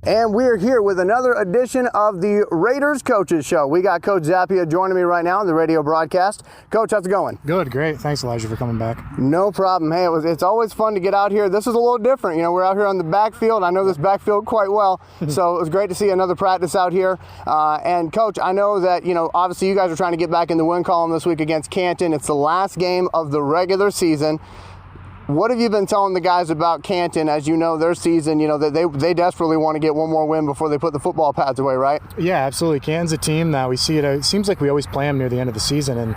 And we're here with another edition of the Raiders Coaches Show. We got Coach Zappia joining me right now on the radio broadcast. Coach, how's it going? Good, great. Thanks, Elijah, for coming back. No problem. Hey, it's always fun to get out here. This is a little different. You know, we're out here on the backfield. I know this backfield quite well, so it was great to see another practice out here. And Coach, I know that, you know, obviously you guys are trying to get back in the win column this week against Canton. It's the last game of the regular season. What have you been telling the guys about Canton? As you know, their season, you know, that they desperately want to get one more win before they put the football pads away, right? Yeah, absolutely. Canton's a team that we see it seems like we always play them near the end of the season, and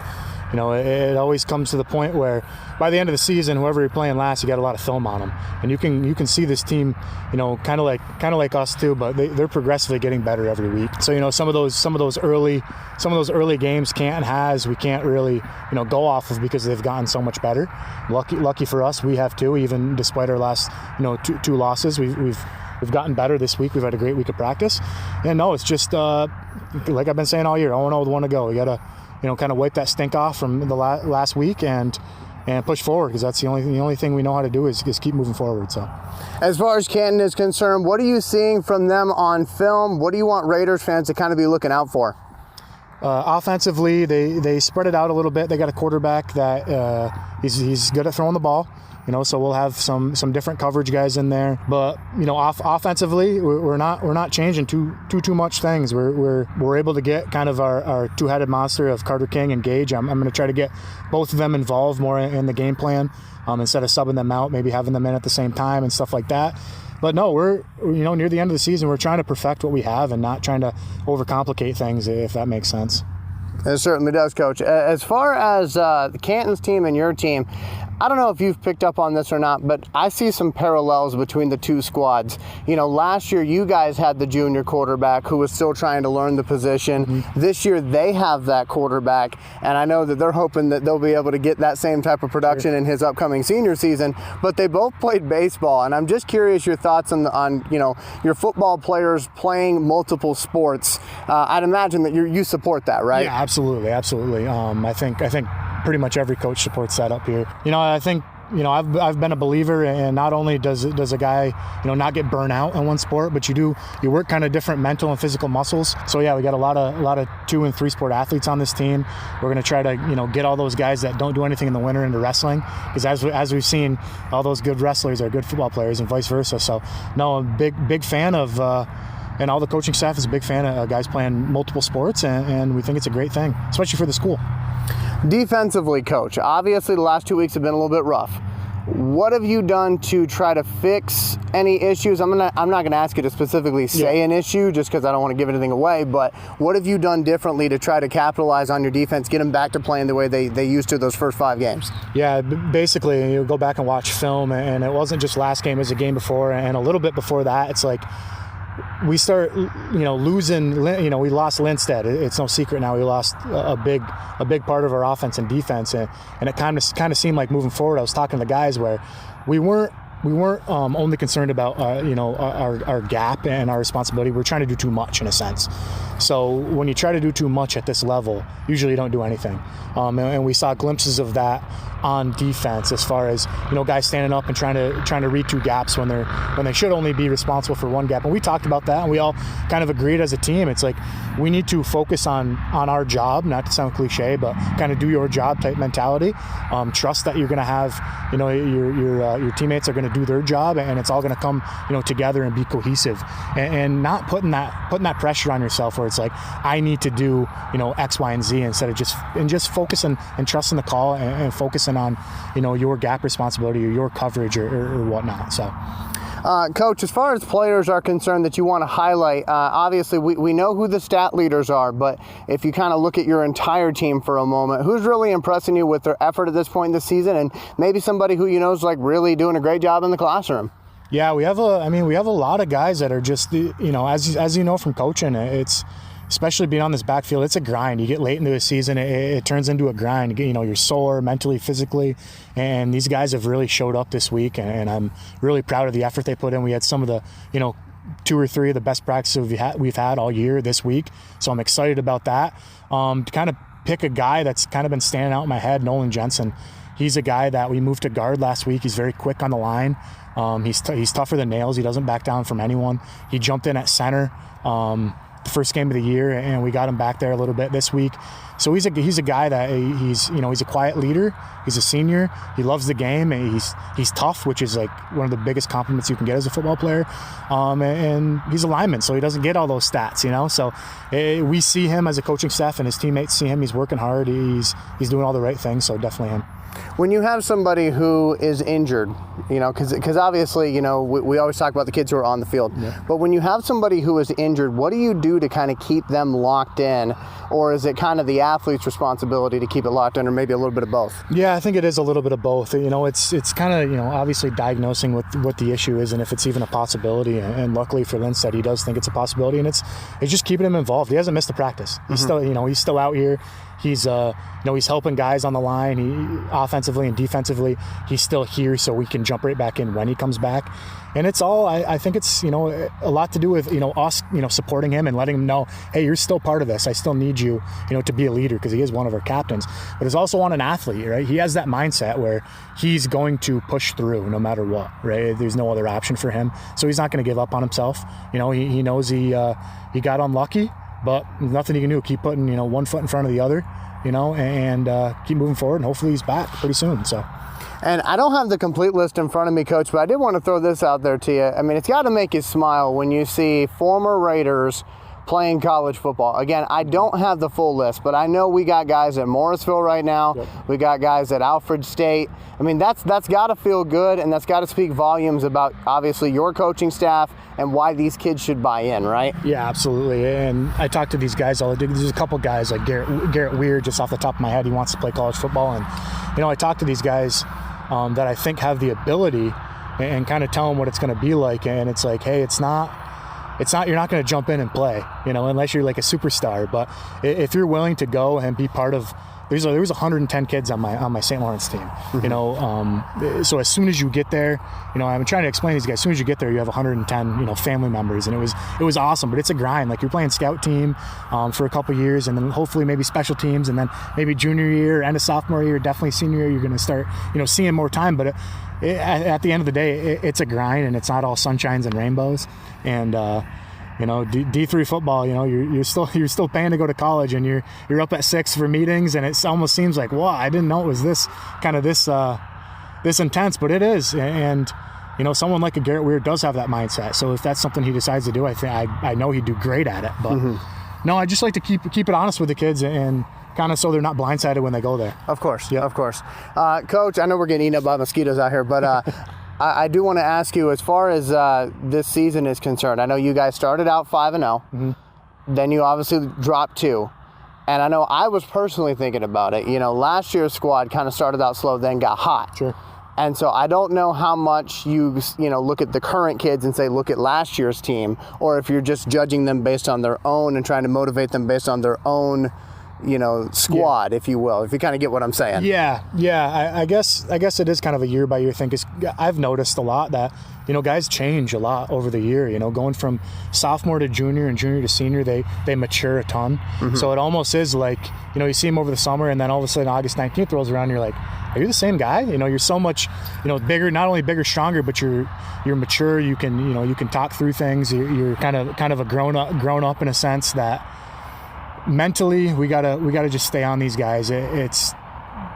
you know, it always comes to the point where by the end of the season, whoever you're playing last, you got a lot of film on them, and you can see this team, you know, kind of like us too, but they're progressively getting better every week. So you know, some of those early games Canton has, we can't really, you know, go off of because they've gotten so much better. Lucky for us, we have too. Even despite our last, you know, two losses, we've gotten better this week. We've had a great week of practice, and no, it's just like I've been saying all year, 0-0 with one to go. We gotta, you know, kind of wipe that stink off from the last week and push forward, because that's the only thing we know how to do is keep moving forward. So, as far as Canton is concerned, what are you seeing from them on film? What do you want Raiders fans to kind of be looking out for? Offensively, they spread it out a little bit. They got a quarterback that he's good at throwing the ball. You know, so we'll have some different coverage guys in there. But you know, offensively, we're not changing too much things. We're able to get kind of our two-headed monster of Carter King and Gage. I'm going to try to get both of them involved more in the game plan, instead of subbing them out, maybe having them in at the same time and stuff like that. But no, we're, you know, near the end of the season, we're trying to perfect what we have and not trying to overcomplicate things, if that makes sense. It certainly does, Coach. As far as the Canton's team and your team, I don't know if you've picked up on this or not, but I see some parallels between the two squads. You know, last year you guys had the junior quarterback who was still trying to learn the position. Mm-hmm. This year they have that quarterback, and I know that they're hoping that they'll be able to get that same type of production in his upcoming senior season. But they both played baseball, and I'm just curious your thoughts on you know, your football players playing multiple sports. I'd imagine that you support that, right? Yeah, absolutely. I think pretty much every coach supports that up here. You know, I think, you know, I've been a believer in not only does a guy, you know, not get burnt out in one sport, but you work kind of different mental and physical muscles. So yeah, we got a lot of 2 and 3 sport athletes on this team. We're going to try to, you know, get all those guys that don't do anything in the winter into wrestling, because as we've seen, all those good wrestlers are good football players and vice versa. So no, I'm a big fan of, and all the coaching staff is a big fan of guys playing multiple sports, and we think it's a great thing, especially for the school. Defensively, Coach, obviously the last 2 weeks have been a little bit rough. What have you done to try to fix any issues? I'm not going to ask you to specifically say an issue, just because I don't want to give anything away, but what have you done differently to try to capitalize on your defense, get them back to playing the way they used to those first 5 games? Yeah, basically you go back and watch film, and it wasn't just last game, it was the game before and a little bit before that. It's like we start, you know, losing. You know, we lost Lindstedt. It's no secret now. We lost a big part of our offense and defense, and it kind of seemed like moving forward. I was talking to the guys where we weren't only concerned about you know, our gap and our responsibility. We're trying to do too much in a sense. So when you try to do too much at this level, usually you don't do anything. And we saw glimpses of that on defense, as far as, you know, guys standing up and trying to read 2 gaps when they should only be responsible for 1 gap. And we talked about that, and we all kind of agreed as a team. It's like we need to focus on our job, not to sound cliche, but kind of do your job type mentality. Trust that you're going to have, you know, your teammates are going to do their job, and it's all going to come, you know, together and be cohesive, and not putting that pressure on yourself where it's like, I need to do, you know, X, Y, and Z, instead of just focusing and trusting the call and focusing on, you know, your gap responsibility or your coverage or whatnot. So. Coach, as far as players are concerned that you want to highlight, obviously we know who the stat leaders are, but if you kind of look at your entire team for a moment, who's really impressing you with their effort at this point in the season, and maybe somebody who you know is like really doing a great job in the classroom? Yeah, we have a lot of guys that are just, you know, as you know from coaching, it's, especially being on this backfield, it's a grind. You get late into the season, it turns into a grind. You know, you're sore mentally, physically, and these guys have really showed up this week, and I'm really proud of the effort they put in. We had some of the, you know, 2 or 3 of the best practices we've had all year this week, so I'm excited about that. To kind of pick a guy that's kind of been standing out in my head, Nolan Jensen. He's a guy that we moved to guard last week. He's very quick on the line. He's tougher than nails. He doesn't back down from anyone. He jumped in at center the first game of the year, and we got him back there a little bit this week. So he's a guy that he's a quiet leader. He's a senior. He loves the game. He's tough, which is like one of the biggest compliments you can get as a football player. And he's a lineman, so he doesn't get all those stats, So we see him as a coaching staff, and his teammates see him. He's working hard. He's doing all the right things. So definitely him. When you have somebody who is injured, because obviously, we always talk about the kids who are on the field, but when you have somebody who is injured, what do you do to kind of keep them locked in? Or is it kind of the athlete's responsibility to keep it locked in, or maybe a little bit of both? Yeah, I think it is a little bit of both. It's kind of, obviously diagnosing what the issue is and if it's even a possibility. And luckily for Lindstedt, he does think it's a possibility, and it's just keeping him involved. He hasn't missed a practice. He's still, he's still out here. He's he's helping guys on the line. He offensively and defensively, he's still here, so we can jump right back in when he comes back. And it's all, I think it's, a lot to do with, us, supporting him and letting him know, hey, you're still part of this. I still need you, to be a leader, because he is one of our captains. But it's also on an athlete, right? He has that mindset where he's going to push through no matter what, right? There's no other option for him. So he's not going to give up on himself. He knows he got unlucky, but there's nothing he can do. Keep putting, one foot in front of the other, and keep moving forward, and hopefully he's back pretty soon. So. And I don't have the complete list in front of me, Coach, but I did want to throw this out there to you. I mean, it's got to make you smile when you see former Raiders playing college football. Again, I don't have the full list, but I know we got guys at Morrisville right now. Yep. We got guys at Alfred State. I mean, that's got to feel good, and that's got to speak volumes about, obviously, your coaching staff and why these kids should buy in, right? Yeah, absolutely. And I talk to these guys all the time. There's a couple guys like Garrett Weir, just off the top of my head, he wants to play college football. And, I talk to these guys that I think have the ability, and kind of tell them what it's going to be like. And it's like, hey, it's not, you're not going to jump in and play, unless you're like a superstar. But if you're willing to go and be part of, there was 110 kids on my St. Lawrence team, so as soon as you get there, I'm trying to explain to these guys, as soon as you get there, you have 110, family members, and it was awesome. But it's a grind. Like, you're playing scout team for a couple years, and then hopefully maybe special teams, and then maybe junior year, end of sophomore year, definitely senior year, you're going to start, seeing more time. But at the end of the day, it's a grind, and it's not all sunshines and rainbows. And D3 football, you're still paying to go to college, and you're up at 6 for meetings, and it almost seems like, wow, I didn't know it was this intense, but it is. And someone like a Garrett Weir does have that mindset. So if that's something he decides to do, I know he'd do great at it. But no, I just like to keep it honest with the kids, and kind of so they're not blindsided when they go there. Of course, yeah, of course. Coach, I know we're getting eaten up by mosquitoes out here, but I do want to ask you, as far as this season is concerned, I know you guys started out 5-0, then you obviously dropped 2. And I know I was personally thinking about it. Last year's squad kind of started out slow, then got hot. Sure. And so I don't know how much you look at the current kids and say, look at last year's team, or if you're just judging them based on their own and trying to motivate them based on their own squad, if you will, if you kind of get what I'm saying. Yeah. I guess it is kind of a year by year thing, because I've noticed a lot that, guys change a lot over the year, going from sophomore to junior and junior to senior, they mature a ton. So it almost is like, you see them over the summer, and then all of a sudden August 19th rolls around and you're like, are you the same guy? You're so much, bigger, not only bigger, stronger, but you're mature. You can talk through things. You're kind of a grown up in a sense that, mentally, we gotta just stay on these guys. It's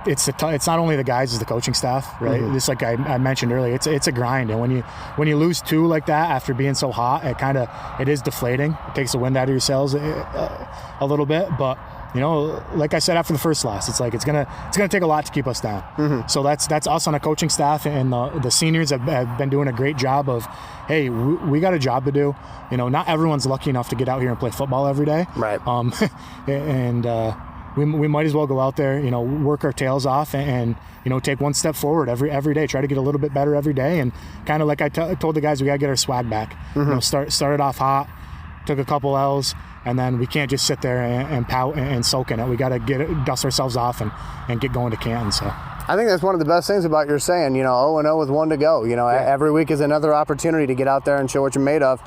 not only the guys, it's the coaching staff, right? Just like I mentioned earlier, it's a grind, and when you lose 2 like that after being so hot, it is deflating. It takes the wind out of your sails a little bit, but like I said after the first loss, it's like it's gonna take a lot to keep us down. So that's us on a coaching staff, and the seniors have been doing a great job of, hey, we got a job to do. Not everyone's lucky enough to get out here and play football every day. Right. And we might as well go out there, work our tails off, and take one step forward every day. Try to get a little bit better every day, and kind of like I told the guys, we gotta get our swag back. Started off hot, took a couple L's, and then we can't just sit there and pout and soak in it. We got to dust ourselves off and get going to Canton. So I think that's one of the best things about your saying, 0-0 with 1 to go. Every week is another opportunity to get out there and show what you're made of.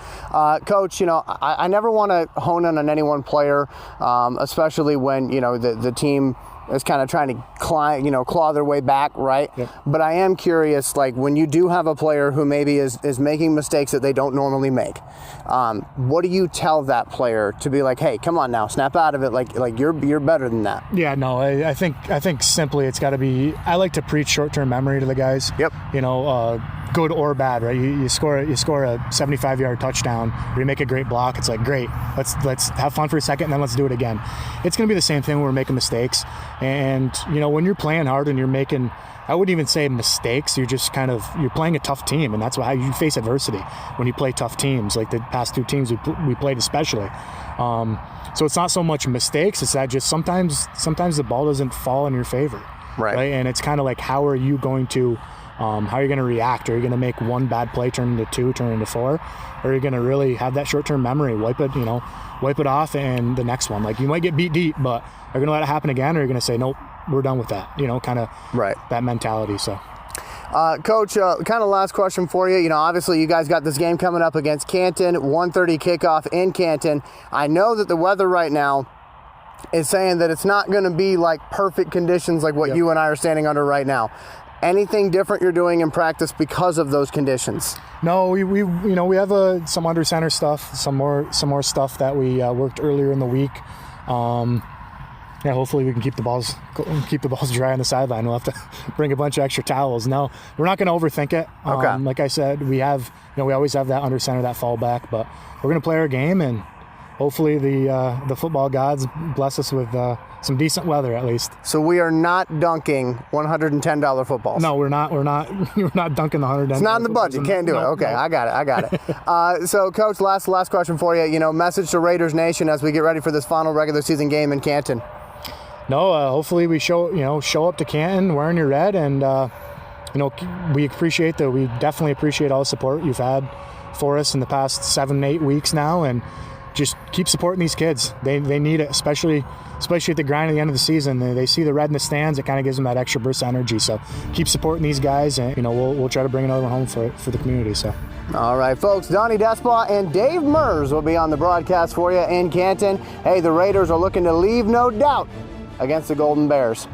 Coach, I never want to hone in on any one player, especially when, the team is kind of trying to climb, claw their way back, right? Yep. But I am curious, like when you do have a player who maybe is making mistakes that they don't normally make, what do you tell that player to be like, hey, come on now, snap out of it, like you're better than that? Yeah, no, I think simply it's got to be. I like to preach short-term memory to the guys. Yep. Good or bad, right? You score a 75-yard touchdown, or you make a great block. It's like, great. Let's have fun for a second, and then let's do it again. It's going to be the same thing when we're making mistakes. And when you're playing hard and you're making, I wouldn't even say mistakes. You're just you're playing a tough team, and that's how you face adversity when you play tough teams, like the past two teams we played especially. So it's not so much mistakes. It's that just sometimes the ball doesn't fall in your favor, right? And it's kind of like, how are you going to react? Are you going to make one bad play turn into two, turn into four? Or are you going to really have that short-term memory, wipe it off, and the next one? Like, you might get beat deep, but are you going to let it happen again, or are you going to say, nope, we're done with that? Kind of that mentality. So, Coach, kind of last question for you. Obviously you guys got this game coming up against Canton, 1:30 kickoff in Canton. I know that the weather right now is saying that it's not going to be like perfect conditions like what you and I are standing under right now. Anything different you're doing in practice because of those conditions? No, we have some under center stuff, some more stuff that we worked earlier in the week. Hopefully we can keep the balls dry on the sideline. We'll have to bring a bunch of extra towels. No, we're not going to overthink it. Okay. Like I said, we always have that under center, that fallback, but we're going to play our game, and hopefully the football gods bless us with some decent weather at least. So we are not dunking $110 footballs. No, we're not. We're not dunking the $110. It's not in the budget. Can't do it. Okay, no. I got it. So, Coach, last question for you. Message to Raiders Nation as we get ready for this final regular season game in Canton. No, hopefully we show up to Canton wearing your red, and we definitely appreciate all the support you've had for us in the past 7-8 weeks now, and just keep supporting these kids. They need it, especially at the grind at the end of the season. They see the red in the stands. It kind of gives them that extra burst of energy. So keep supporting these guys, and we'll try to bring another one home for the community. So. All right, folks. Donnie Despaw and Dave Mers will be on the broadcast for you in Canton. Hey, the Raiders are looking to leave no doubt against the Golden Bears.